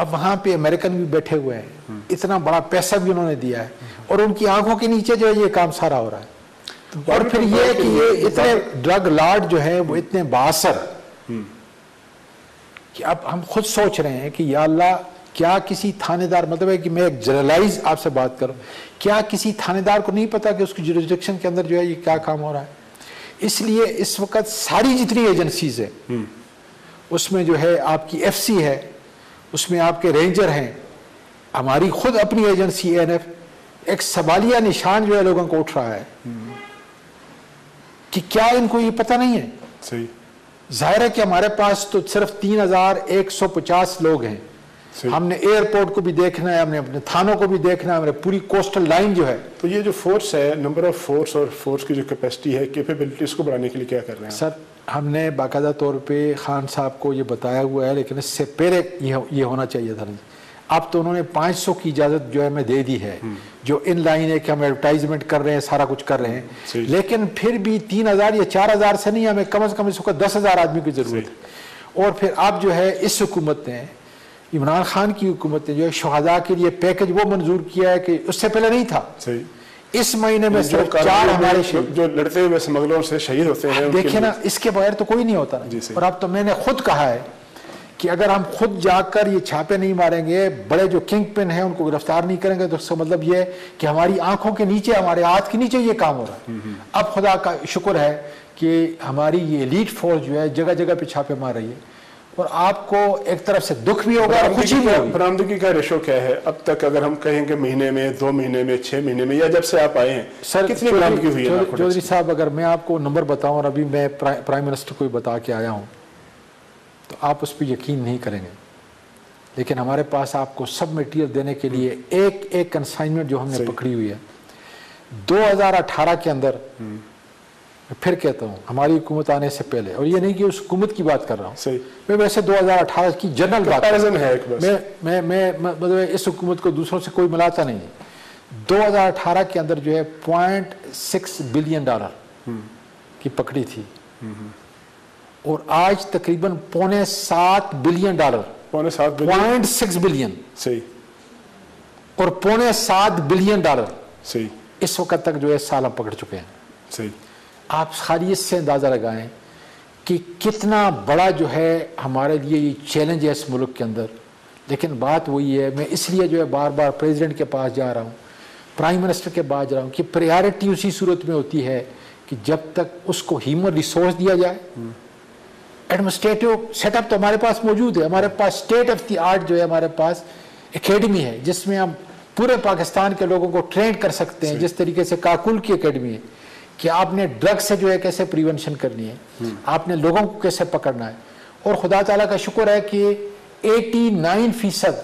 اب وہاں پہ امریکن بھی بیٹھے ہوئے ہیں, اتنا بڑا پیسہ بھی انہوں نے دیا ہے, اور ان کی آنکھوں کے نیچے جو ہے یہ کام سارا ہو رہا ہے. اور پھر یہ کہ یہ اتنے ڈرگ لارڈ جو ہیں وہ اتنے باثر کہ اب ہم خود سوچ رہے ہیں کہ یا اللہ کیا کسی تھانے دار, مطلب ہے کہ میں ایک جنرلائز آپ سے بات کروں, کیا کسی تھانے دار کو نہیں پتا کہ اس کی جوریسڈکشن کے اندر جو ہے یہ کیا کام ہو رہا ہے؟ اس لیے اس وقت ساری جتنی ایجنسیز ہیں اس میں جو ہے آپ کی ایف سی ہے, اس میں آپ کے رینجر ہیں, ہماری خود اپنی ایجنسی این ایف, ایک سوالیہ نشان جو ہے لوگوں کو اٹھ رہا ہے کہ کیا ان کو یہ پتہ نہیں ہے؟ صحیح. ظاہر ہے کہ ہمارے پاس تو صرف 3150 لوگ ہیں. ہم نے ایئرپورٹ کو بھی دیکھنا ہے, ہم نے اپنے تھانوں کو بھی دیکھنا ہے, ہم نے پوری کوسٹل لائن جو ہے. تو یہ جو فورس ہے, نمبر آف فورس اور فورس کی جو کیپیسٹی ہے, کیپیبلٹیز کو بڑھانے کے لیے کیا کر رہے ہیں سر؟ ہم نے باقاعدہ طور پہ خان صاحب کو یہ بتایا ہوا ہے, لیکن اس سے پہلے یہ ہونا چاہیے تھا. اب تو انہوں نے 500 کی اجازت جو ہے میں دے دی ہے, جو ان لائن ہے کہ ہم ایڈورٹائزمنٹ کر رہے ہیں, سارا کچھ کر رہے ہیں, لیکن پھر بھی 3000 یا 4000 سے نہیں, ہمیں کم از کم اس وقت 10,000 آدمی کی ضرورت ہے. اور پھر اب جو ہے اس حکومت نے, عمران خان کی حکومت نے جو ہے شہداء کے لیے پیکج وہ منظور کیا ہے کہ اس سے پہلے نہیں تھا. اس مہینے میں صرف 4 ہمارے جو لڑتے ہوئے اسمگلروں سے شہید ہوتے ہیں, دیکھیں نا, اس کے بغیر تو کوئی نہیں ہوتا نا. اور اب تو میں نے خود کہا ہے کہ اگر ہم خود جا کر یہ چھاپے نہیں ماریں گے, بڑے جو کنگ پن ہیں ان کو گرفتار نہیں کریں گے, تو اس کا مطلب یہ ہے کہ ہماری آنکھوں کے نیچے, ہمارے ہاتھ کے نیچے یہ کام ہو رہا ہے. اب خدا کا شکر ہے کہ ہماری یہ ایلیٹ فورس جو ہے جگہ جگہ پہ چھاپے مار رہی ہے, اور آپ کو ایک طرف سے دکھ بھی ہوگا اور خوشی بھی ہوگی. برآمدگی کا ریشو کیا ہے اب تک, اگر ہم کہیں کہ مہینے میں, 2 مہینے میں, 6 مہینے میں, یا جب سے آپ آئے ہیں سر کتنی برآمدگی ہوئی ہے؟ چودھری صاحب اگر میں آپ کو نمبر بتاؤں, اور ابھی میں پرائم منسٹر کو بتا کے آیا ہوں, تو آپ اس پہ یقین نہیں کریں گے, لیکن ہمارے پاس آپ کو سب میٹیریل دینے کے لیے ایک ایک کنسائنمنٹ جو ہم نے پکڑی ہوئی ہے. 2018 کے اندر, پھر کہتا ہوں ہماری حکومت آنے سے پہلے, اور یہ نہیں کہ اس حکومت کی بات کر رہا ہوں, میں ویسے 2018 کی جنرل بات ہے, میں مطلب اس حکومت کو دوسروں سے کوئی ملاتا نہیں ہے. 2018 کے اندر جو ہے $0.6 بلین کی پکڑی تھی, اور آج تقریباً $7.25 بلین, $0.6 بلین اور $7.25 بلین اس وقت تک جو ہے سال ہم پکڑ چکے ہیں. آپ خالی اس سے اندازہ لگائیں کہ کتنا بڑا جو ہے ہمارے لیے یہ چیلنج ہے اس ملک کے اندر. لیکن بات وہی ہے, میں اس لیے جو ہے بار بار پریزیڈنٹ کے پاس جا رہا ہوں, پرائم منسٹر کے پاس جا رہا ہوں, کہ پریارٹی اسی صورت میں ہوتی ہے کہ جب تک اس کو ہیومن ریسورس دیا جائے. ایڈمنسٹریٹو سیٹ اپ تو ہمارے پاس موجود ہے, ہمارے پاس اسٹیٹ آف دی آرٹ جو ہے ہمارے پاس اکیڈمی ہے, جس میں ہم پورے پاکستان کے لوگوں کو ٹرین کر سکتے ہیں. جس طریقے سے کاکل کی اکیڈمی ہے کہ آپ نے ڈرگ سے جو ہے کیسے پریونشن کرنی ہے, آپ نے لوگوں کو کیسے پکڑنا ہے. اور خدا تعالیٰ کا شکر ہے کہ 89%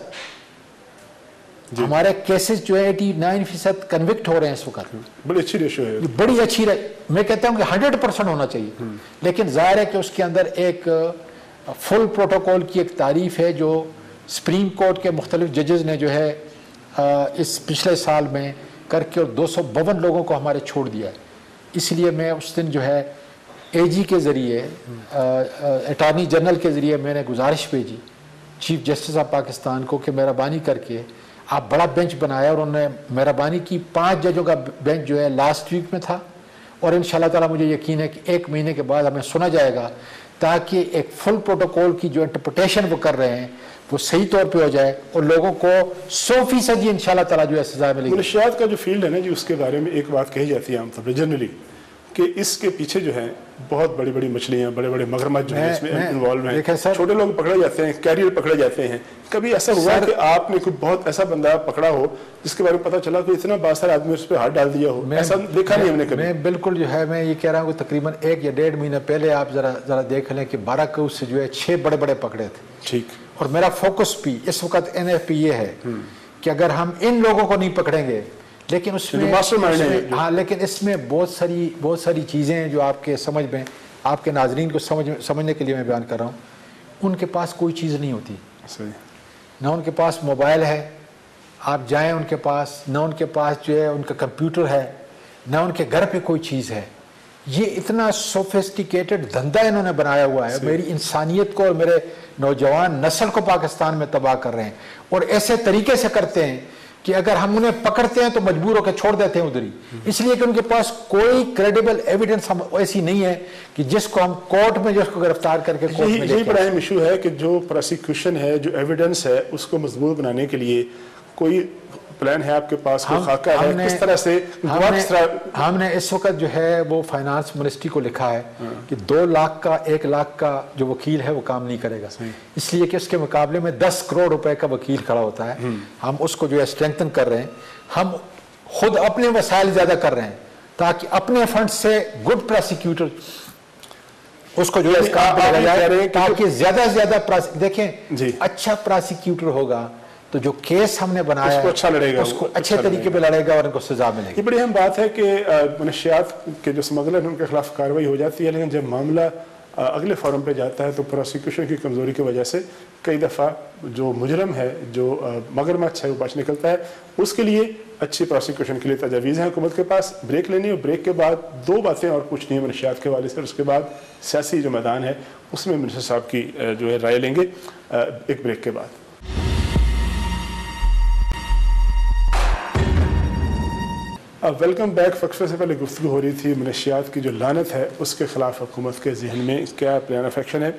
ہمارے کیسز جو ہے 89% کنوکٹ ہو رہے ہیں اس وقت. بڑی اچھی ریشو ہے, بڑی اچھی میں کہتا ہوں کہ 100% ہونا چاہیے. لیکن ظاہر ہے کہ اس کے اندر ایک فل پروٹوکول کی ایک تعریف ہے جو سپریم کورٹ کے مختلف ججز نے جو ہے اس پچھلے سال میں کر کے, اور 252 لوگوں کو ہمارے چھوڑ دیا ہے. اس لیے میں اس دن جو ہے اے جی کے ذریعے, اٹارنی جنرل کے ذریعے میں نے گزارش بھیجی چیف جسٹس آف پاکستان کو کہ مہربانی کر کے آپ بڑا بینچ بنایا, اور انہوں نے مہربانی کی 5 ججوں کا بینچ جو ہے لاسٹ ویک میں تھا, اور انشاءاللہ تعالیٰ مجھے یقین ہے کہ 1 مہینے کے بعد ہمیں سنا جائے گا, تاکہ ایک فل پروٹوکول کی جو انٹرپریٹیشن وہ کر رہے ہیں وہ صحیح طور پہ ہو جائے, اور لوگوں کو 100% انشاءاللہ تعالیٰ جو ہے سزا ملے گی. منشیات کا جو فیلڈ ہے نا جی, اس کے بارے میں ایک بات کہی جاتی ہے عام طور پر جنرلی, کہ اس کے پیچھے جو ہے بہت بڑی بڑی مچھلیاں, بڑے بڑے مگرمچھ جو ہیں اس میں انوالو ہیں, چھوٹے لوگ پکڑے جاتے ہیں, کیریئر پکڑے جاتے ہیں. کبھی ایسا ہوا کہ آپ نے کوئی بہت ایسا بندہ پکڑا ہو جس کے بارے میں پتا چلا کہ اتنا بااثر آدمی اس پہ ہاتھ ڈال دیا ہو؟ ایسا دیکھا نہیں ہم نے کبھی. میں بالکل جو ہے میں یہ کہہ رہا ہوں کہ تقریباً 1 یا 1.5 مہینے پہلے آپ ذرا دیکھ لیں کہ 12 کو سے جو ہے 6 بڑے بڑے پکڑے تھے. ٹھیک. اور میرا فوکس بھی اس وقت این ایف پی یہ ہے کہ اگر ہم ان لوگوں کو نہیں پکڑیں گے, لیکن اس میں ہاں, لیکن اس میں بہت ساری چیزیں ہیں جو آپ کے سمجھ میں, آپ کے ناظرین کو سمجھنے کے لیے میں بیان کر رہا ہوں. ان کے پاس کوئی چیز نہیں ہوتی, نہ ان کے پاس موبائل ہے, آپ جائیں ان کے پاس, نہ ان کے پاس جو ہے ان کا کمپیوٹر ہے, نہ ان کے گھر پہ کوئی چیز ہے. یہ اتنا سوفسٹیکیٹڈ دھندا انہوں نے بنایا ہوا ہے، میری انسانیت کو اور میرے نوجوان نسل کو پاکستان میں تباہ کر رہے ہیں، اور ایسے طریقے سے کرتے ہیں کہ اگر ہم انہیں پکڑتے ہیں تو مجبور ہو کے چھوڑ دیتے ہیں ادھر ہی، اس لیے کہ ان کے پاس کوئی کریڈیبل ایویڈنس ایسی نہیں ہے کہ جس کو ہم کورٹ میں اس کو گرفتار کر کے کورٹ میں یہی بڑا اہم ایشو ہے کہ جو پروسیکیوشن ہے، جو ایویڈنس ہے، اس کو مضبوط بنانے کے لیے کوئی پلان ہے آپ کے پاس، کوئی خاکہ ہے، کس طرح سے ہم نے اس وقت جو ہے وہ فائنانس منسٹری کو لکھا ہے کہ 2 لاکھ کا 1 لاکھ کا جو وکیل ہے وہ کام نہیں کرے گا، اس لیے کہ اس کے مقابلے میں 10 کروڑ روپے کا وکیل کھڑا ہوتا ہے، ہم اس کو جو ہے اسٹرینتھن کر رہے ہیں، ہم خود اپنے وسائل زیادہ کر رہے ہیں تاکہ اپنے فنڈ سے گڈ پروسیکیوٹر اس کو جو ہے اس کام پہ لگا جائے، تاکہ زیادہ سے زیادہ دیکھیں اچھا پروسیکیوٹر ہوگا تو جو کیس ہم نے بنایا ہے اچھا لڑے گا، اس کو اچھے طریقے پہ لڑے گا اور ان کو سزا ملے گی۔ یہ بڑی اہم بات ہے کہ منشیات کے جو اسمگلر ہیں ان کے خلاف کارروائی ہو جاتی ہے، لیکن جب معاملہ اگلے فورم پہ جاتا ہے تو پروسیکیوشن کی کمزوری کی وجہ سے کئی دفعہ جو مجرم ہے، جو مگرمچھ ہے، وہ بچ نکلتا ہے۔ اس کے لیے اچھی پروسیکیوشن کے لیے تجاویز ہیں حکومت کے پاس۔ بریک لینی اور بریک کے بعد 2 باتیں اور پوچھنی ہیں منشیات کے حوالے سے، اور اس کے بعد سیاسی جو میدان ہے اس میں منسٹر صاحب کی جو ہے رائے لیں گے ایک بریک کے بعد۔ Welcome back. وقفے سے پہلے گفتگو ہو رہی تھی منشیات کی جو لعنت ہے اس کے خلاف حکومت کے ذہن میں کیا پلان آف ایکشن ہے۔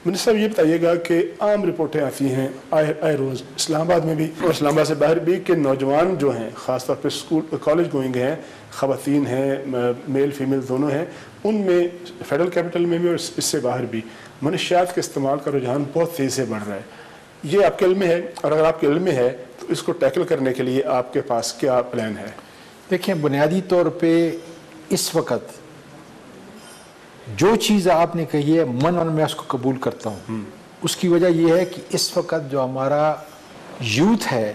منسٹر صاحب یہ بتائیے گا کہ عام رپورٹیں آتی ہیں آئے روز اسلام آباد میں بھی اور اسلام آباد سے باہر بھی کہ نوجوان جو ہیں، خاص طور پہ اسکول کالج گوئنگ ہیں، خواتین ہیں، میل فیمیل دونوں ہیں، ان میں فیڈرل کیپٹل میں بھی اور اس سے باہر بھی منشیات کے استعمال کا رجحان بہت تیزی سے بڑھ رہا ہے۔ یہ آپ کے علم میں ہے، اور اگر آپ کے علم میں ہے تو اس کو ٹیکل کرنے کے لیے آپ کے پاس کیا پلان ہے؟ دیکھیں، بنیادی طور پہ اس وقت جو چیز آپ نے کہی ہے میں اس کو قبول کرتا ہوں۔ اس کی وجہ یہ ہے کہ اس وقت جو ہمارا یوتھ ہے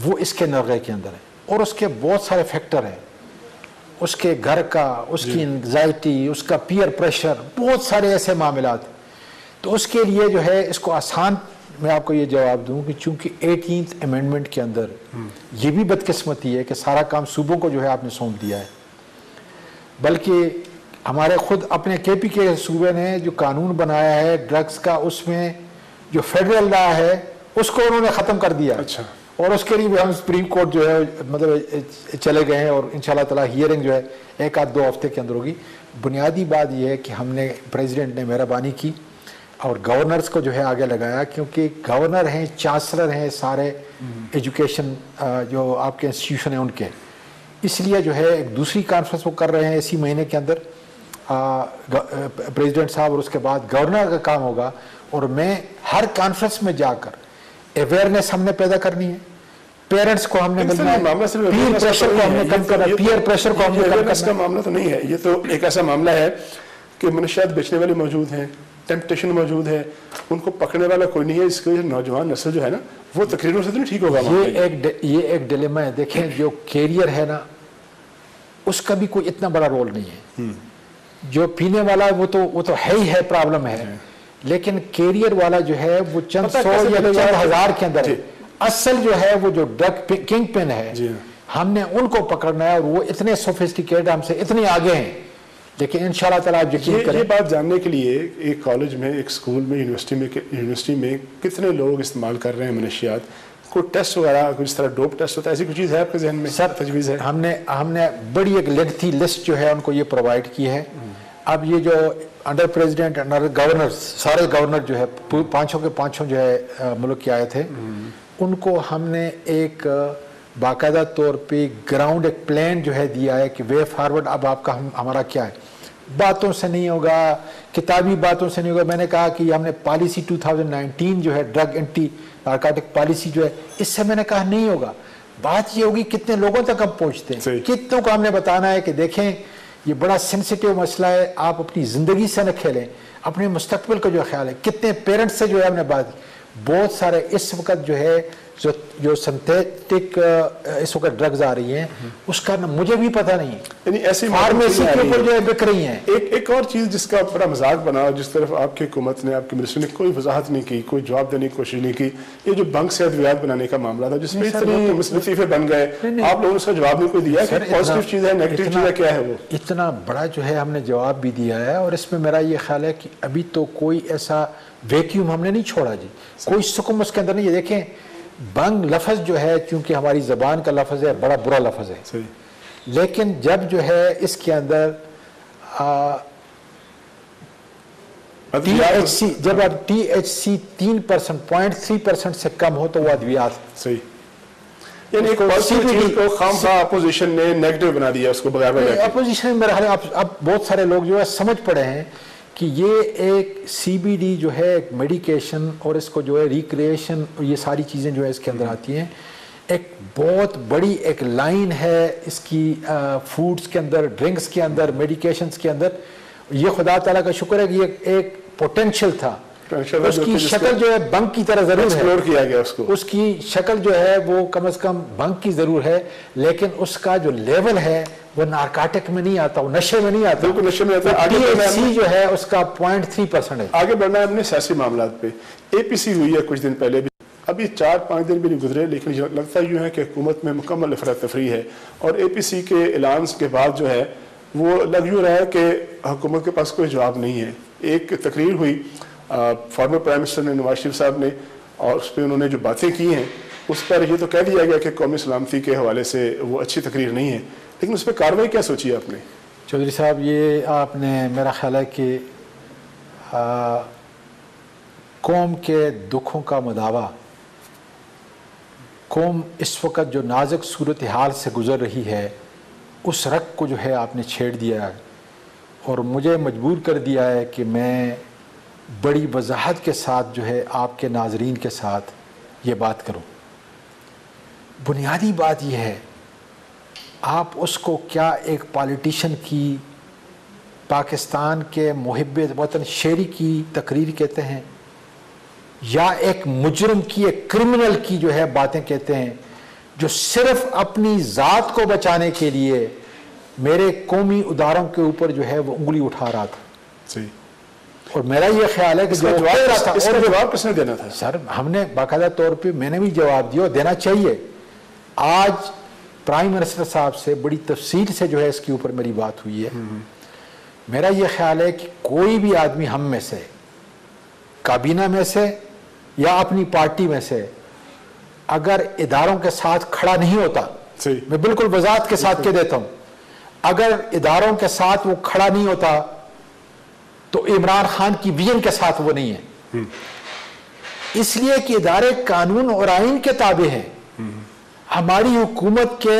وہ اس کے نرغے کے اندر ہے، اور اس کے بہت سارے فیکٹر ہیں، اس کے گھر کا، اس کی انگزائٹی، اس کا پیئر پریشر، بہت سارے ایسے معاملات۔ تو اس کے لیے جو ہے اس کو آسان میں آپ کو یہ جواب دوں کہ چونکہ 18th امینڈمنٹ کے اندر یہ بھی بدقسمتی ہے کہ سارا کام صوبوں کو جو ہے آپ نے سونپ دیا ہے، بلکہ ہمارے خود اپنے کے پی کے صوبے نے جو قانون بنایا ہے ڈرگز کا، اس میں جو فیڈرل لا ہے اس کو انہوں نے ختم کر دیا۔ اچھا۔ اور اس کے لیے بھی ہم سپریم کورٹ جو ہے مطلب چلے گئے ہیں، اور انشاءاللہ تعالی ہیئرنگ جو ہے 1-2 ہفتے کے اندر ہوگی۔ بنیادی بات یہ ہے کہ ہم نے پریزیڈنٹ نے مہربانی کی اور گورنرز کو جو ہے آگے لگایا، کیونکہ گورنر ہیں، چانسلر ہیں سارے ایجوکیشن جو آپ کے انسٹیٹیوشن ہیں ان کے، اس لیے جو ہے ایک دوسری کانفرنس وہ کر رہے ہیں اسی مہینے کے اندر پریزیڈنٹ صاحب، اور اس کے بعد گورنر کا کام ہوگا، اور میں ہر کانفرنس میں جا کر اویئرنیس ہم نے پیدا کرنی ہے، پیرنٹس کو ہم نے ملنا ہے، پیئر پریشر کو ہم نے کم کرنا ہے، پیئر پریشر کو ہم نے کم کرنا ہے۔ اس کا معاملہ تو نہیں ہے، یہ تو ایک ایسا معاملہ ہے کہ منشیات بیچنے والے موجود ہیں، ٹیمپٹیشن موجود ہے، ان کو پکڑنے والا کوئی نہیں ہے، اس کی وجہ سے نوجوان نسل جو ہے نا وہ تقریروں سے تو نہیں ٹھیک ہوگا۔ یہ ایک ڈیلیما ہے۔ دیکھیں، جو کیریئر ہے نا اس کا بھی کوئی اتنا بڑا رول نہیں ہے، جو پینے والا وہ تو ہے ہی ہے، پرابلم ہے، لیکن کیریئر والا جو ہے وہ چند 100 یا 4,000 کے اندر ہے۔ اصل جو ہے وہ جو ڈرگ کنگ پن ہے، ہم نے ان کو پکڑنا ہے، اور وہ اتنے سوفسٹیکیٹ ہم سے اتنے آگے ہیں، لیکن انشاءاللہ تعالیٰ آپ یقین کریں۔ یہ بات جاننے کے لیے ایک کالج میں، ایک اسکول میں، یونیورسٹی میں کتنے لوگ استعمال کر رہے ہیں منشیات، کوئی ٹیسٹ وغیرہ جس طرح ڈوپ ٹیسٹ ہوتا ہے، ایسی کوئی چیز ہے آپ کے ذہن میں؟ سر تجویز ہے؟ ہم نے بڑی ایک لیگتھی لسٹ جو ہے ان کو یہ پرووائڈ کی ہے۔ اب یہ جو انڈر پریزیڈنٹ، انڈر گورنر، سارے گورنر جو ہے 5 کے 5 جو ہے ملک کے آئے تھے، ان کو ہم نے ایک باقاعدہ طور پہ گراؤنڈ ایک پلان جو ہے دیا ہے کہ وے فارورڈ اب آپ کا ہمارا کیا ہے۔ باتوں سے نہیں ہوگا، کتابی باتوں سے نہیں ہوگا۔ میں نے کہا کہ ہم نے پالیسی 2019 جو ہے ڈرگ اینٹی نارکوٹک پالیسی جو ہے، اس سے میں نے کہا نہیں ہوگا، بات یہ ہوگی کتنے لوگوں تک ہم پہنچتے ہیں، کتنوں کو ہم نے بتانا ہے کہ دیکھیں یہ بڑا سینسیٹیو مسئلہ ہے، آپ اپنی زندگی سے نہ کھیلیں، اپنے مستقبل کا جو خیال ہے۔ کتنے پیرنٹس سے جو ہے ہم نے بات، بہت سارے اس وقت جو ہے جو سنتھیٹک اس وقت ڈرگز آ رہی ہیں اس کا مجھے بھی پتہ نہیں، یعنی ایسی فارمیسی کے اوپر جو ہے بک رہی ہیں۔ ایک اور چیز جس کا بڑا مذاق بنا، جس طرف آپ کی حکومت نے، آپ کے منسٹر نے کوئی وضاحت نہیں کی، کوئی جواب دینے کی کوشش نہیں کی، یہ جو بنک سے ادویات بنانے کا معاملہ تھا جس میں اتنے لطیفے بن گئے، آپ لوگوں نے اس کا جواب نہیں کوئی دیا کہ پازیٹیو چیز ہے، نیگیٹو چیز ہے، کیا ہے وہ؟ اتنا بڑا جو ہے ہم نے جواب بھی دیا ہے، اور اس میں میرا یہ خیال ہے کہ ابھی تو کوئی ایسا ویکیوم ہم نے نہیں چھوڑا جی، کوئی سکم اس کے اندر نہیں ہے۔ دیکھیں بنگ لفظ جو ہے چونکہ ہماری زبان کا لفظ ہے، بڑا برا لفظ ہے، لیکن جب جو ہے اس کے اندر THC جب اب THC 3% سے کم ہو تو وہ ادویات، صحیح، یعنی ایک پازیٹیو چیز کو خامخواہ اپوزیشن نے نیگیٹو بنا دیا اس کو بغیر وجہ۔ اپوزیشن میرا خیال ہے اب بہت سارے لوگ جو ہے سمجھ پڑے ہیں کہ یہ ایک CBD جو ہے ایک میڈیکیشن، اور اس کو جو ہے ریکریشن اور یہ ساری چیزیں جو ہے اس کے اندر آتی ہیں، ایک بہت بڑی ایک لائن ہے اس کی فوڈز کے اندر، ڈرنکس کے اندر، میڈیکیشنز کے اندر۔ یہ خدا تعالیٰ کا شکر ہے کہ یہ ایک پوٹینشیل تھا، اس کی شکل جو ہے بنک کی طرح ضرور ہے، کیا گیا اس کی شکل جو ہے وہ کم از کم بنک کی ضرور ہے، لیکن اس کا جو لیول ہے وہ نارکاٹک میں نہیں آتا، وہ نشے میں نہیں آتا، بالکل نشے میں آتا ہے۔ THC جو ہے اس کا 0.3% ہے۔ آگے بڑھنا ہے ہم نے سیاسی معاملات پہ۔ APC ہوئی ہے کچھ دن پہلے بھی، ابھی 4-5 دن بھی نہیں گزرے، لیکن لگتا یوں ہے کہ حکومت میں مکمل افراتفری ہے، اور APC کے اعلان کے بعد جو ہے وہ لگ یوں رہا ہے کہ حکومت کے پاس کوئی جواب نہیں ہے۔ ایک تقریر ہوئی فارمر پرائم منسٹر نے، نواز شریف صاحب نے، اور اس پہ انہوں نے جو باتیں کی ہیں اس پر یہ تو کہہ دیا گیا کہ قومی سلامتی کے حوالے سے وہ اچھی تقریر نہیں ہے، لیکن اس پہ کارروائی کیا سوچی ہے آپ نے؟ چودھری صاحب یہ آپ نے، میرا خیال ہے کہ قوم کے دکھوں کا مداوع، قوم اس وقت جو نازک صورتحال سے گزر رہی ہے اس رگ کو جو ہے آپ نے چھیڑ دیا ہے، اور مجھے مجبور کر دیا ہے کہ میں بڑی وضاحت کے ساتھ جو ہے آپ کے ناظرین کے ساتھ یہ بات کروں۔ بنیادی بات یہ ہے، آپ اس کو کیا ایک پالیٹیشن کی، پاکستان کے محب وطن شہری کی تقریر کہتے ہیں، یا ایک مجرم کی، ایک کرمنل کی جو ہے باتیں کہتے ہیں، جو صرف اپنی ذات کو بچانے کے لیے میرے قومی اداروں کے اوپر جو ہے وہ انگلی اٹھا رہا تھا؟ صحیح۔ اور میرا یہ خیال ہے کہ جو جواب کس نے دینا تھا؟ سر ہم نے باقاعدہ طور پہ، میں نے بھی جواب دیا، دینا چاہیے۔ آج پرائم منسٹر صاحب سے بڑی تفصیل سے جو ہے اس کے اوپر میری بات ہوئی ہے۔ میرا یہ خیال ہے کہ کوئی بھی آدمی ہم میں سے، کابینہ میں سے یا اپنی پارٹی میں سے، اگر اداروں کے ساتھ کھڑا نہیں ہوتا، میں بالکل وضاحت کے ساتھ کہہ دیتا ہوں، اگر اداروں کے ساتھ وہ کھڑا نہیں ہوتا تو عمران خان کی ویژن کے ساتھ وہ نہیں ہے، اس لیے کہ ادارے قانون اور آئین کے تابع ہیں۔ ہماری حکومت کے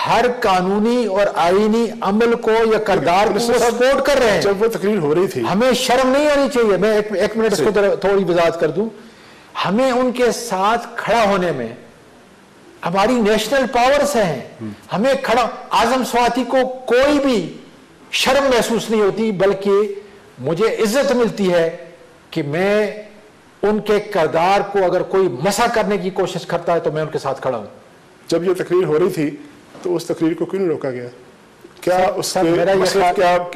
ہر قانونی اور آئینی عمل کو یا کردار کو سپورٹ کر رہے ہیں۔ جب وہ تقریر ہو رہی تھی، ہمیں شرم نہیں آنی چاہیے، میں ایک منٹ اس کو تھوڑی وضاحت کر دوں، ہمیں ان کے ساتھ کھڑا ہونے میں، ہماری نیشنل پاورز ہیں، ہمیں کھڑا، اعظم سواتی کو کوئی بھی شرم محسوس نہیں ہوتی، بلکہ مجھے عزت ملتی ہے کہ میں ان کے کردار کو اگر کوئی مسا کرنے کی کوشش کرتا ہے تو میں ان کے ساتھ کھڑا ہوں۔ جب یہ تقریر ہو رہی تھی تو اس تقریر کو کیوں نہیں روکا گیا؟ کیا اس کے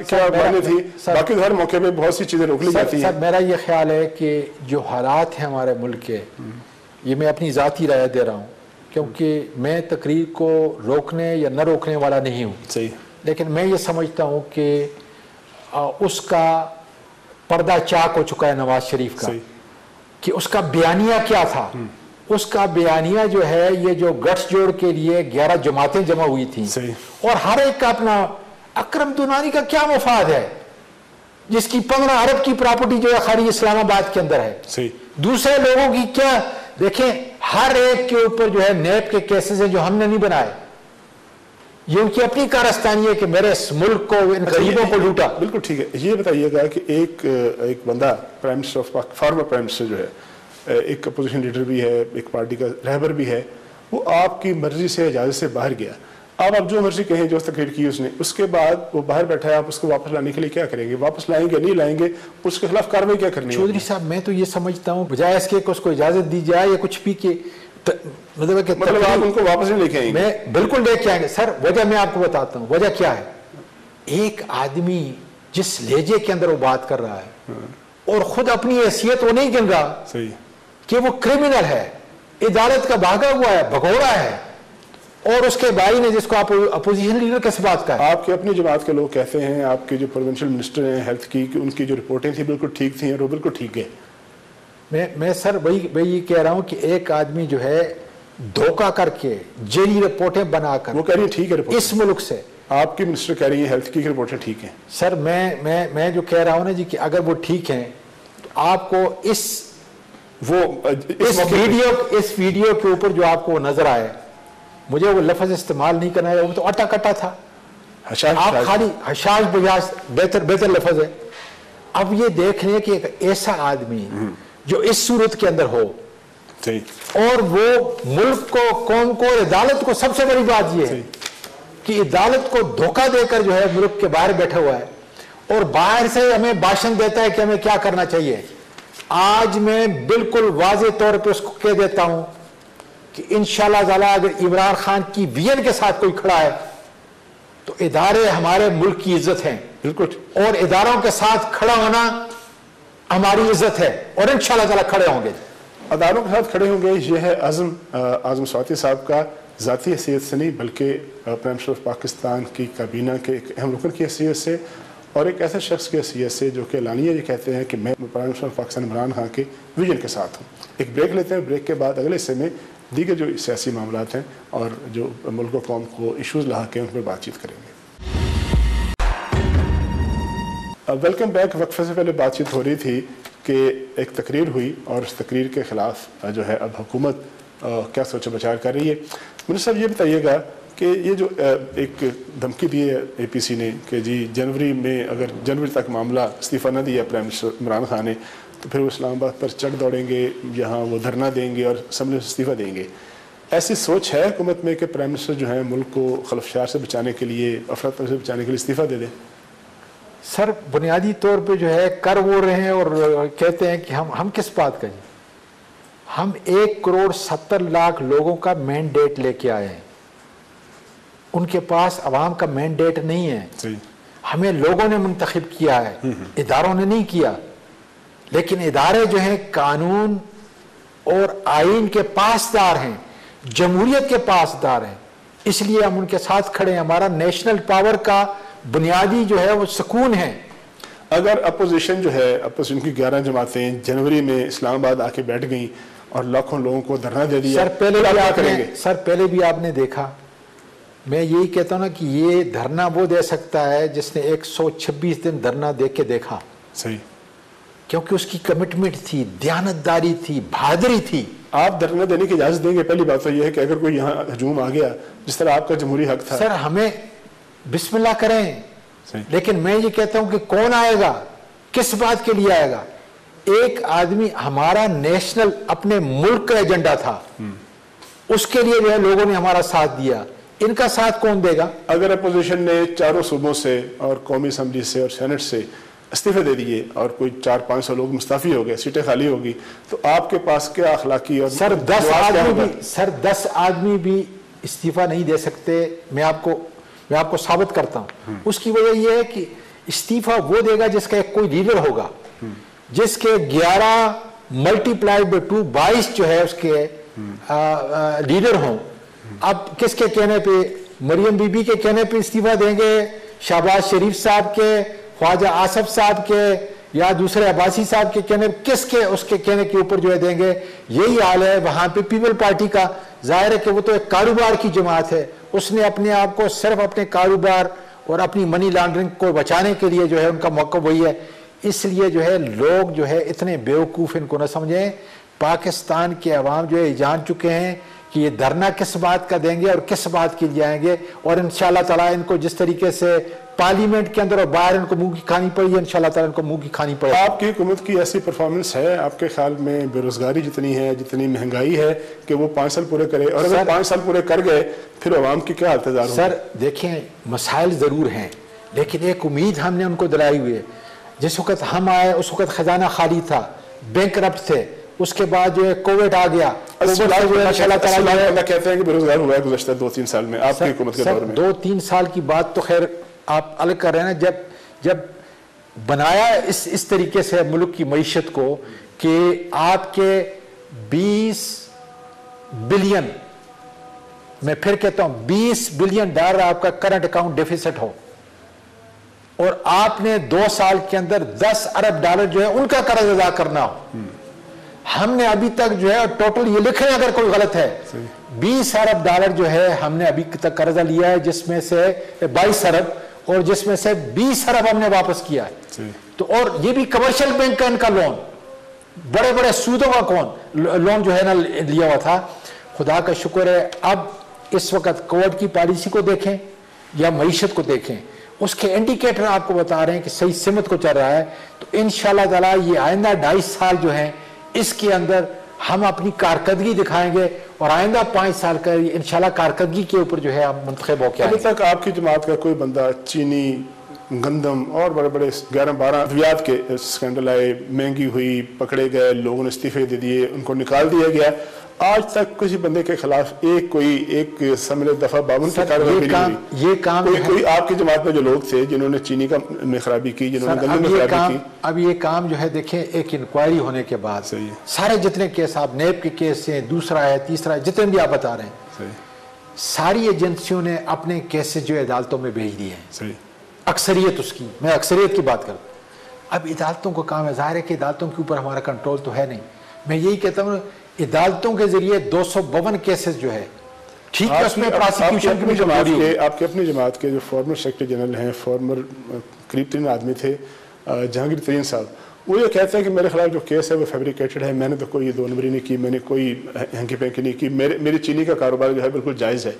کیا معنی تھی؟ باقی ہر موقع پہ بہت سی چیزیں روک لی جاتی ہیں۔ سر میرا یہ خیال ہے کہ جو حالات ہیں ہمارے ملک کے، یہ میں اپنی ذاتی رائے دے رہا ہوں، کیونکہ میں تقریر کو روکنے یا نہ روکنے والا نہیں ہوں، صحیح، لیکن میں یہ سمجھتا ہوں کہ اس کا پردہ چاک ہو چکا ہے نواز شریف کا، کہ اس کا بیانیہ کیا تھا۔ اس کا بیانیہ جو ہے، یہ جو گٹھ جوڑ کے لیے 11 جماعتیں جمع ہوئی تھیں، اور ہر ایک کا اپنا، اکرم دونانی کا کیا مفاد ہے جس کی 15 ارب کی پراپرٹی جو ہے خالی اسلام آباد کے اندر ہے، دوسرے لوگوں کی کیا؟ دیکھیں ہر ایک کے اوپر جو ہے نیب کے کیسز ہیں جو ہم نے نہیں بنائے، یہ ان کی اپنی کارستانی ہے کہ میرے اس ملک کو، ان غریبوں کو لوٹا۔ بالکل ٹھیک ہے۔ یہ بتائیے گا کہ ایک بندہ prime minister of former prime minister جو ہے، ایک اپوزیشن لیڈر بھی ہے، ایک پارٹی کا رہبر بھی ہے، وہ آپ کی مرضی سے، اجازت سے باہر گیا، آپ جو مرضی کہیں جو تقریر کی اس نے، اس کے بعد وہ باہر بیٹھا ہے، آپ اس کو واپس لانے کے لیے کیا کریں گے؟ واپس لائیں گے نہیں لائیں گے؟ اس کے خلاف کارروائی کیا کرنی ہے؟ چودھری صاحب میں تو یہ سمجھتا ہوں بجائے اس کے کہ اس کو اجازت دی جائے یا کچھ بھی کہ مطلب آپ ان کو واپس نہیں لے کے آئیں گے؟ میں بالکل لے کے آئیں گے سر. وجہ میں آپ کو بتاتا ہوں وجہ کیا ہے. ایک آدمی جس لہجے کے اندر وہ بات کر رہا ہے اور خود اپنی حیثیت وہ نہیں گن رہا صحیح کہ وہ کرمنل ہے، عدالت کا بھاگا ہوا ہے، بھگوڑا ہے، اور اس کے بھائی نے جس کو آپ اپوزیشن لیڈر کیسے بات کا ہے. آپ کے اپنی جماعت کے لوگ کہتے ہیں آپ کے جو پروونشل منسٹر ہیں ہیلتھ کی کہ ان کی جو رپورٹیں تھیں بالکل ٹھیک تھیں اور وہ بالکل ٹھیک گئے. میں سر وہی یہ کہہ رہا ہوں کہ ایک آدمی جو ہے دھوکہ کر کے جیلی رپورٹیں بنا کر وہ کہہ رہی ہیں ٹھیک ہے رپورٹ، اس ملک سے آپ کی منسٹر کہہ رہی ہیں ہیلتھ کی رپورٹیں ٹھیک ہیں. سر میں جو کہہ رہا ہوں نا جی کہ اگر وہ ٹھیک ہیں تو آپ کو اس ویڈیو کے اوپر جو آپ کو نظر آئے، مجھے وہ لفظ استعمال نہیں کرنا ہے، وہ تو اٹا کٹا تھا. آپ خالی حشاش بجاش بہتر لفظ ہے. اب یہ دیکھ لیں کہ ایک ایسا آدمی جو اس صورت کے اندر ہو اور وہ ملک کو، قوم کو، عدالت کو، سب سے بڑی بات یہ ہے کہ عدالت کو دھوکہ دے کر جو ہے ملک کے باہر بیٹھا ہوا ہے اور باہر سے ہمیں بھاشن دیتا ہے کہ ہمیں کیا کرنا چاہیے. آج میں بالکل واضح طور پہ اس کو کہہ دیتا ہوں کہ انشاءاللہ تعالی اگر عمران خان کی وین کے ساتھ کوئی کھڑا ہے تو ادارے ہمارے ملک کی عزت ہیں بالکل، اور اداروں کے ساتھ کھڑا ہونا ہماری عزت ہے اور انشاءاللہ تعالی کھڑے ہوں گے. اداروں کے ساتھ کھڑے ہوں گے. یہ ہے اعظم سواتی صاحب کا ذاتی حیثیت سے نہیں بلکہ پرائم منسٹر آف پاکستان کی کابینہ کے ایک اہم رکن کی حیثیت سے اور ایک ایسے شخص کی حیثیت سے جو کہ اعلانیہ یہ کہتے ہیں کہ میں prime minister of Pakistan Imran Khan کے ویژن کے ساتھ ہوں. ایک بریک لیتے ہیں، بریک کے بعد اگلے حصے میں دیگر جو سیاسی معاملات ہیں اور جو ملک و قوم کو ایشوز لاحق ہیں ان پر بات چیت کریں گے. Welcome back. وقفے سے پہلے بات چیت ہو رہی تھی کہ ایک تقریر ہوئی اور اس تقریر کے خلاف جو ہے اب حکومت کیا سوچ بچار کر رہی ہے. منسٹر صاحب یہ بتائیے گا کہ یہ جو ایک دھمکی دی ہے اے پی سی نے کہ جی جنوری میں اگر جنوری تک معاملہ استعفیٰ نہ دیا پرائم منسٹر عمران خان نے تو پھر وہ اسلام آباد پر چڑھ دوڑیں گے، یہاں وہ دھرنا دیں گے اور اسمبلی سے استعفیٰ دیں گے. ایسی سوچ ہے حکومت میں کہ پرائم منسٹر جو ہے ملک کو خلفشار سے بچانے کے لیے، افراتفری سے بچانے کے لیے استعفیٰ دے دیں؟ سر بنیادی طور پہ جو ہے کر وہ رہے ہیں اور کہتے ہیں کہ ہم کس بات کا جی، ہم 1,70,00,000 لوگوں کا مینڈیٹ لے کے آئے ہیں. ان کے پاس عوام کا مینڈیٹ نہیں ہے. ہمیں لوگوں نے منتخب کیا ہے، اداروں نے نہیں کیا. لیکن ادارے جو ہیں قانون اور آئین کے پاسدار ہیں، جمہوریت کے پاسدار ہیں، اس لیے ہم ان کے ساتھ کھڑے ہیں. ہمارا نیشنل پاور کا بنیادی جو ہے وہ سکون ہے. اگر اپوزیشن جو ہے، اپوزیشن کی 11 جماعتیں جنوری میں اسلام آباد آ کے بیٹھ گئیں اور لاکھوں لوگوں کو دھرنا دے دیا، سر پہلے بھی آپ نے دیکھا، میں یہی کہتا ہوں نا کہ یہ دھرنا وہ دے سکتا ہے جس نے 126 دن دھرنا دے کے دیکھا. صحیح، کیونکہ اس کی کمٹمنٹ تھی، دیانتداری تھی، بہادری تھی. آپ دھرنا دینے کی اجازت دیں گے؟ پہلی بات تو یہ ہے کہ اگر کوئی یہاں ہجوم آ گیا جس طرح آپ کا جمہوری حق تھا. سر ہمیں بسم اللہ کریں، لیکن میں یہ کہتا ہوں کہ کون آئے گا، کس بات کے لیے آئے گا. ایک آدمی، ہمارا نیشنل اپنے ملک کا ایجنڈا تھا، اس کے لیے جو ہے لوگوں نے ہمارا ساتھ دیا. ان کا ساتھ کون دے گا؟ اگر اپوزیشن نے چاروں صوبوں سے اور قومی اسمبلی سے اور سینٹ سے استعفے دے دیے اور کوئی 400-500 لوگ مستعفی ہو گئے، سیٹیں خالی ہوگی، تو آپ کے پاس کیا اخلاقی اور سر 10 آدمی بھی استعفیٰ نہیں دے سکتے. میں آپ کو ثابت کرتا ہوں. اس کی وجہ یہ ہے کہ استعفیٰ وہ دے گا جس کا ایک کوئی لیڈر ہوگا، جس کے 11 ملٹیپلائی بائی 2 22 جو ہے اس کے لیڈر ہوں. اب کس کے کہنے پہ؟ مریم بی بی کے کہنے پہ استعفیٰ دیں گے، شہباز شریف صاحب کے، خواجہ آصف صاحب کے، یا دوسرے عباسی صاحب کے کہنے، کس کے اس کے کہنے کے اوپر جو ہے دیں گے؟ یہی حال ہے وہاں پہ پیپل پارٹی کا. ظاہر ہے کہ وہ تو ایک کاروبار کی جماعت ہے، اس نے اپنے آپ کو صرف اپنے کاروبار اور اپنی منی لانڈرنگ کو بچانے کے لیے جو ہے ان کا موقع وہی ہے. اس لیے جو ہے لوگ جو ہے اتنے بیوقوف ان کو نہ سمجھیں. پاکستان کے عوام جو ہے جان چکے ہیں کہ یہ دھرنا کس بات کا دیں گے اور کس بات کے لیے آئیں گے، اور انشاءاللہ تعالیٰ ان کو جس طریقے سے پارلیمنٹ کے اندر اور باہر ان کو منہ کی کھانی پڑی ہے، انشاءاللہ تعالیٰ ان کو منہ کی کھانی پڑے. آپ کی حکومت کی ایسی پرفارمنس ہے آپ کے خیال میں، بے روزگاری جتنی ہے، جتنی مہنگائی ہے، کہ وہ 5 سال پورے کرے؟ اور اگر 5 سال پورے کر گئے پھر عوام کی کیا انتظار ہوگا؟ سر دیکھیں، مسائل ضرور ہیں لیکن ایک امید ہم نے ان کو دلائی ہوئی ہے. جس وقت ہم آئے اس وقت خزانہ خالی تھا، بینک کرپٹ تھے، اس کے بعد جو ہے کووڈ آ گیا. کہتے ہیں کہ بے روزگار ہوا ہے گزشتہ 2-3 سال میں آپ کی حکومت کے دور میں. 2-3 سال کی بات تو خیر آپ الگ کر رہے ہیں نا. جب بنایا اس طریقے سے ملک کی معیشت کو کہ آپ کے 20 بلین، میں پھر کہتا ہوں 20 بلین ڈالر آپ کا کرنٹ اکاؤنٹ ڈیفیسٹ ہو، اور آپ نے 2 سال کے اندر 10 ارب ڈالر جو ہے ان کا قرض ادا کرنا ہو. ہم نے ابھی تک جو ہے ٹوٹل یہ لکھ رہے ہیں اگر کوئی غلط ہے، 20 ارب ڈالر جو ہے ہم نے ابھی تک قرضہ لیا ہے، جس میں سے 22 ارب اور جس میں سے 20 ارب ہم نے واپس کیا ہے. تو اور یہ بھی کمرشل بینک کا ان کا لون، بڑے بڑے سودوں کا لون جو ہے نا لیا ہوا تھا. خدا کا شکر ہے اب اس وقت کووڈ کی پالیسی کو دیکھیں یا معیشت کو دیکھیں، اس کے انڈیکیٹر آپ کو بتا رہے ہیں کہ صحیح سمت کو چل رہا ہے. تو انشاءاللہ تعالیٰ یہ آئندہ 2.5 سال جو ہیں اس کے اندر ہم اپنی کارکردگی دکھائیں گے، اور آئندہ 5 سال کا انشاءاللہ کارکردگی کے اوپر جو ہے ہم منتخب ہو کے آئیں گے. ابھی تک آپ کی جماعت کا کوئی بندہ چینی، گندم اور بڑے بڑے 11-12 ادویات کے اسکینڈل آئے، مہنگی ہوئی، پکڑے گئے، لوگوں نے استعفے دے دیے، ان کو نکال دیا گیا، آج تک کسی بندے کے خلاف ایک سمجھ دفعہ 52 کی کارروائی نہیں ہوئی؟ یہ کام کوئی آپ کی جماعت میں جو لوگ تھے جنہوں نے چینی میں خرابی کی، جنہوں نے گندم میں خرابی کی؟ اب یہ کام جو ہے دیکھیں، ایک انکوائری ہونے کے بعد سارے جتنے کیس، آپ نیب کے کیس ہیں، دوسرا ہے، تیسرا ہے، جتنے بھی آپ بتا رہے ہیں، ساری ایجنسیوں نے اپنے کیسز جو عدالتوں میں بھیج دیے ہیں. اکثریت اس کی، میں اکثریت کی بات کروں. اب عدالتوں کا کام ہے، ظاہر ہے کہ عدالتوں کے اوپر ہمارا کنٹرول تو ہے نہیں. میں یہی کہتا ہوں عدالتوں کے ذریعے 252 کیسز جو ہے، ٹھیک ہے، اس میں پراسیکیوشن کی بھی جمہوری ہے. آپ کے اپنی جماعت کے جو فارمر سیکرٹری جنرل ہیں، فارمر قریب ترین آدمی تھے جہانگیر ترین صاحب، وہ یہ کہتے ہیں کہ میرے خلاف جو کیس ہے وہ فیبریکیٹڈ ہے، میں نے تو کوئی 2 نمبری نہیں کی، میں نے کوئی ہینکی پینکی نہیں کی، میری چینی کا کاروبار جو ہے بالکل جائز ہے.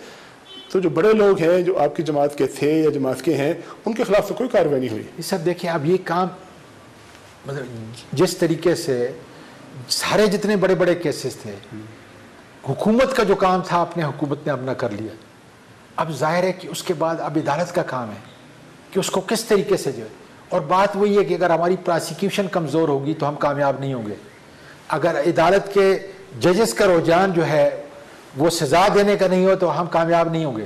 تو جو بڑے لوگ ہیں جو آپ کی جماعت کے تھے یا جماعت کے ہیں، ان کے خلاف تو کوئی کارروائی نہیں ہوئی. سر دیکھیں، اب یہ کام مطلب جس طریقے سے سارے جتنے بڑے بڑے کیسز تھے، حکومت کا جو کام تھا اپنے حکومت نے اپنا کر لیا. اب ظاہر ہے کہ اس کے بعد اب عدالت کا کام ہے کہ اس کو کس طریقے سے جو ہے. اور بات وہی ہے کہ اگر ہماری پراسیکیوشن کمزور ہوگی تو ہم کامیاب نہیں ہوں گے. اگر عدالت کے ججز کا رجحان جو ہے وہ سزا دینے کا نہیں ہو تو ہم کامیاب نہیں ہوں گے.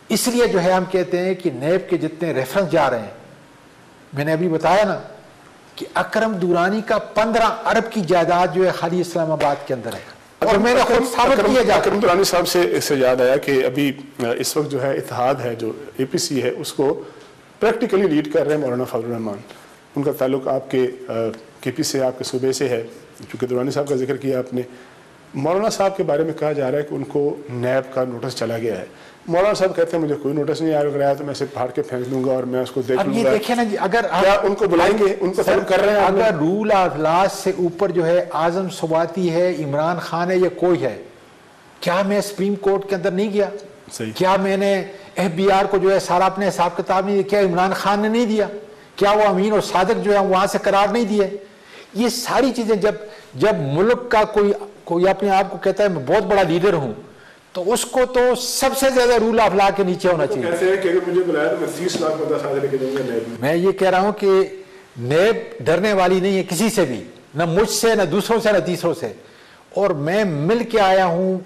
اس لیے جو ہے ہم کہتے ہیں کہ نیب کے جتنے ریفرنس جا رہے ہیں، میں نے ابھی بتایا نا کہ اکرم دورانی کا 15 ارب کی جائیداد جو ہے خالی اسلام آباد کے اندر ہے، اور میں نے خود ثابت کیا جا. اکرم دورانی صاحب سے یاد آیا کہ ابھی اس وقت جو ہے اتحاد ہے، جو اے پی سی ہے، اس کو پریکٹیکلی لیڈ کر رہے ہیں مولانا فضل الرحمان. ان کا تعلق آپ کے کے پی سے، آپ کے صوبے سے ہے. چونکہ دورانی صاحب کا ذکر کیا آپ نے، مولانا صاحب کے بارے میں کہا جا رہا ہے کہ ان کو نیب کا نوٹس چلا گیا ہے. مولانا صاحب کہتے ہیں مجھے کوئی نوٹس نہیں آیا تو میں اسے پھاڑ کے پھینک دوں گا اور میں اس کو دیکھ لوں گا. اب یہ دیکھیں نا جی، اگر کیا ان کو بلائیں گے؟ ان کو طلب کر رہے ہیں؟ اگر رول آف لا سے اوپر جو ہے اعظم سواتی ہے، عمران خان ہے، یا کوئی ہے، کیا میں سپریم کورٹ کے اندر نہیں گیا؟ کیا میں نے ایف بی آر کو جو ہے سارا اپنے حساب کتاب نہیں دیا؟ کیا عمران خان نے نہیں دیا؟ کیا وہ امین اور صادق جو ہے وہاں سے قرار نہیں دیے؟ یہ ساری چیزیں جب ملک کا کوئی اپنے آپ کو کہتا ہے میں بہت بڑا لیڈر ہوں، تو اس کو تو سب سے زیادہ رول آف لا کے نیچے ہونا چاہیے. کہتے ہیں کہ اگر مجھے بلایا تو میں 30 لاکھ بندہ ساتھ لے کے جاؤں گا نیب میں. میں یہ کہہ رہا ہوں کہ نیب ڈرنے والی نہیں ہے کسی سے بھی، نہ مجھ سے، نہ دوسروں سے، نہ تیسروں سے. اور میں مل کے آیا ہوں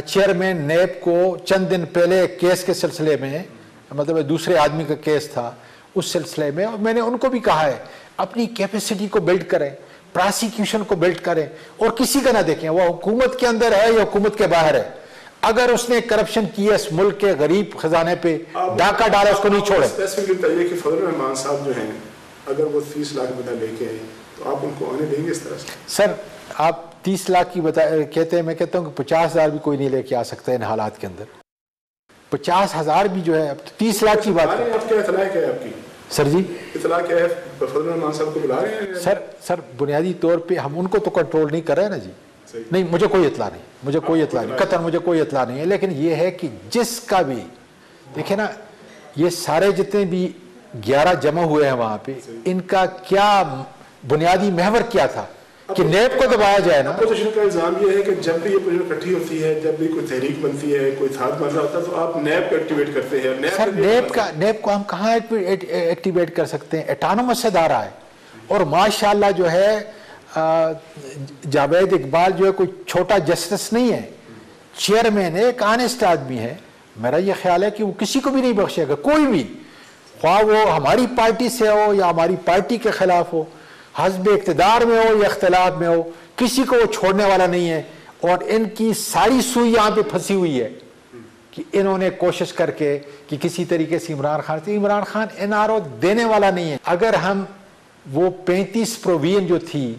چیئرمین نیب کو چند دن پہلے کیس کے سلسلے میں، مطلب دوسرے آدمی کا کیس تھا اس سلسلے میں، اور میں نے ان کو بھی کہا ہے اپنی کیپیسٹی کو بلڈ کریں، پراسیکیوشن کو بلڈ کریں، اور کسی کا نہ دیکھیں وہ حکومت کے اندر ہے یا حکومت کے باہر ہے. اگر اس نے کرپشن کی ہے اس ملک کے غریب خزانے پہ ڈاکہ ڈالا، اس کو نہیں چھوڑے. اسپیسیفکلی بتائیے کہ فضل الرحمان صاحب جو ہیں اگر وہ 30 لاکھ بندہ لے کے آئے تو آپ ان کو آنے دیں گے اس طرح سے؟ سر آپ 30 لاکھ کی کہتے ہیں، میں کہتا ہوں کہ 50,000 بھی کوئی نہیں لے کے آ سکتا ہے ان حالات کے اندر. 50,000 بھی جو ہے، اب 30 لاکھ کی بات ہے. آپ کیا اطلاع کیا ہے آپ کی؟ سر جی اطلاع کیا ہے؟ فضل الرحمان صاحب کو بلا رہے ہیں؟ سر بنیادی طور پہ ہم ان کو تو کنٹرول نہیں کر رہے ہیں نا جی. نہیں مجھے کوئی اطلاع نہیں، مجھے کوئی اطلاع نہیں، قطعاً مجھے کوئی اطلاع نہیں ہے، لیکن یہ ہے کہ جس کا بھی دیکھیں نا یہ سارے جتنے بھی 11 جمع ہوئے ہیں وہاں پہ، ان کا کیا بنیادی محور کیا تھا کہ نیب کو دبایا جائے نا. اپوزیشن کا الزام یہ ہے کہ جب بھی یہ پوزیشن اکٹھی ہوتی ہے، جب بھی کوئی تحریک بنتی ہے، کوئی اتحاد بن رہا ہوتا ہے، تو آپ نیب کو ایکٹیویٹ کرتے ہیں. سر نیب کو ہم کہاں ایکٹیویٹ کر سکتے ہیں؟ اٹانومس ادارہ ہے، اور ماشاءاللہ جو ہے جاوید اقبال جو ہے کوئی چھوٹا جسٹس نہیں ہے، چیئرمین ہے، ایک آنےسٹ آدمی ہے. میرا یہ خیال ہے کہ وہ کسی کو بھی نہیں بخشے گا، کوئی بھی، خواہ وہ ہماری پارٹی سے ہو یا ہماری پارٹی کے خلاف ہو، حزب اقتدار میں ہو یا اختلاف میں ہو، کسی کو وہ چھوڑنے والا نہیں ہے. اور ان کی ساری سوئی یہاں پہ پھنسی ہوئی ہے کہ انہوں نے کوشش کر کے کہ کسی طریقے سے Imran Khan N R O دینے والا نہیں ہے. اگر ہم وہ 35 پروویژن جو تھی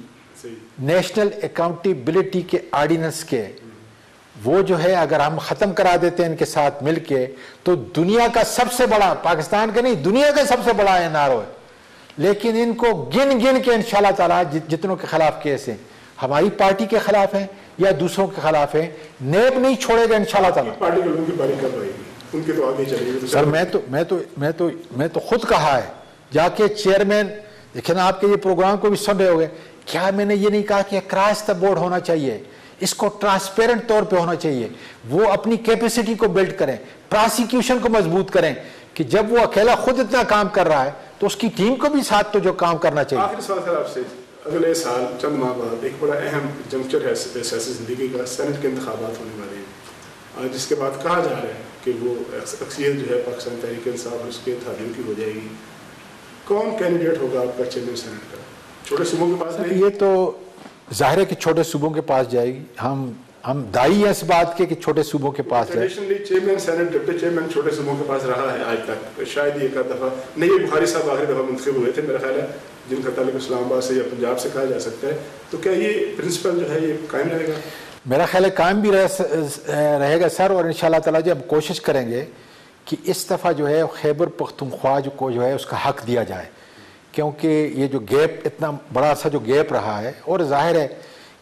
نیشنل اکاؤنٹیبلٹی کے آرڈیننس کے، وہ جو ہے اگر ہم ختم کرا دیتے ہیں ان کے ساتھ مل کے، تو دنیا کا سب سے بڑا، پاکستان کا نہیں دنیا کا سب سے بڑا این آر او ہے. لیکن ان کو گن گن کے انشاءاللہ تعالیٰ جتنوں کے خلاف کیس ہیں، ہماری پارٹی کے خلاف ہیں یا دوسروں کے خلاف ہیں، نیب نہیں چھوڑے گا انشاءاللہ تعالیٰ. پارٹی کے لوگوں کی باری کب آئے گی؟ ان کے تو آگے چلے گی. سر میں تو خود کہا ہے جا کے چیئرمین، دیکھیں نا آپ کے یہ پروگرام کو بھی سن رہے ہو گئے، کیا میں نے یہ نہیں کہا کہ اکراس دا بورڈ ہونا چاہیے، اس کو ٹرانسپیرنٹ طور پہ ہونا چاہیے، وہ اپنی کیپیسٹی کو بلڈ کریں، پراسیکیوشن کو مضبوط کریں کہ جب وہ اکیلا خود اتنا کام کر رہا ہے تو اس کی ٹیم کو بھی ساتھ تو جو کام کرنا چاہیے. آخری سوال سر آپ سے، اگلے سال چند ماہ بعد ایک بڑا اہم جنکچر ہے سیاسی زندگی کا، سینٹ کے انتخابات ہونے والے ہیں، جس کے بعد کہا جا رہا ہے کہ وہ اکثریت جو ہے پاکستان تحریک انصاف اور اس کے اتحادیوں کی ہو جائے گی. کون کینڈیڈیٹ ہوگا آپ کا چیئرمین سینٹ کا؟ چھوٹے صوبوں کے پاس نہیں؟ یہ تو ظاہر ہے کہ چھوٹے صوبوں کے پاس جائے گی. ہم دائی ہیں اس بات کے کہ چھوٹے صوبوں کے پاس جائے. Traditionally chairman senate, deputy chairman چھوٹے صوبوں کے پاس رہا ہے آج تک. شاید ایک دفعہ نہیں، بخاری صاحب آخری دفعہ منتخب ہوئے تھے میرا خیال ہے، جن کا تعلق اسلام آباد سے یا پنجاب سے کہا جا سکتا ہے. تو کیا یہ پرنسپل جو ہے یہ قائم رہے گا؟ میرا خیال ہے قائم بھی رہے گا سر، اور انشاءاللہ تعالیٰ جب کوشش کریں گے کہ اس دفعہ جو ہے خیبر پختونخوا کو جو ہے اس کا حق دیا جائے، کیونکہ یہ جو گیپ اتنا بڑا سا جو گیپ رہا ہے، اور ظاہر ہے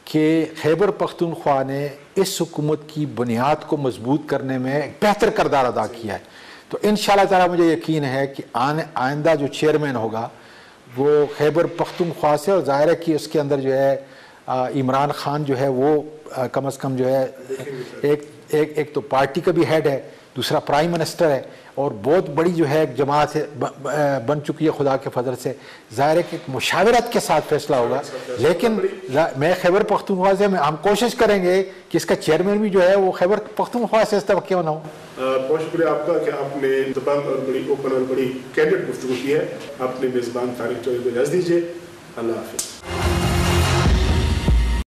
کہ خیبر پختونخوا نے اس حکومت کی بنیاد کو مضبوط کرنے میں بہتر کردار ادا کیا ہے. تو انشاءاللہ تعالیٰ مجھے یقین ہے کہ آئندہ جو چیئرمین ہوگا وہ خیبر پختونخوا سے، اور ظاہر ہے کہ اس کے اندر جو ہے عمران خان جو ہے وہ کم از کم جو ہے ایک تو پارٹی کا بھی ہیڈ ہے، دوسرا پرائم منسٹر ہے، اور بہت بڑی جو ہے جماعت بن چکی ہے خدا کے فضل سے. ظاہر ہے کہ مشاورت کے ساتھ فیصلہ ہوگا، لیکن میں خیبر پختونخوا سے ہم کوشش کریں گے کہ اس کا چیئرمین بھی جو ہے وہ خیبر پختونخوا سے اس طرح کیوں نہ ہو. بہت شکریہ آپ کا کہ آپ نے دبنگ اور بڑی اوپن اور بڑی کینڈیڈ گفتگو کی ہے. اپنے میزبان طارق چودھری کو اجازت دیجیے. اللہ حافظ.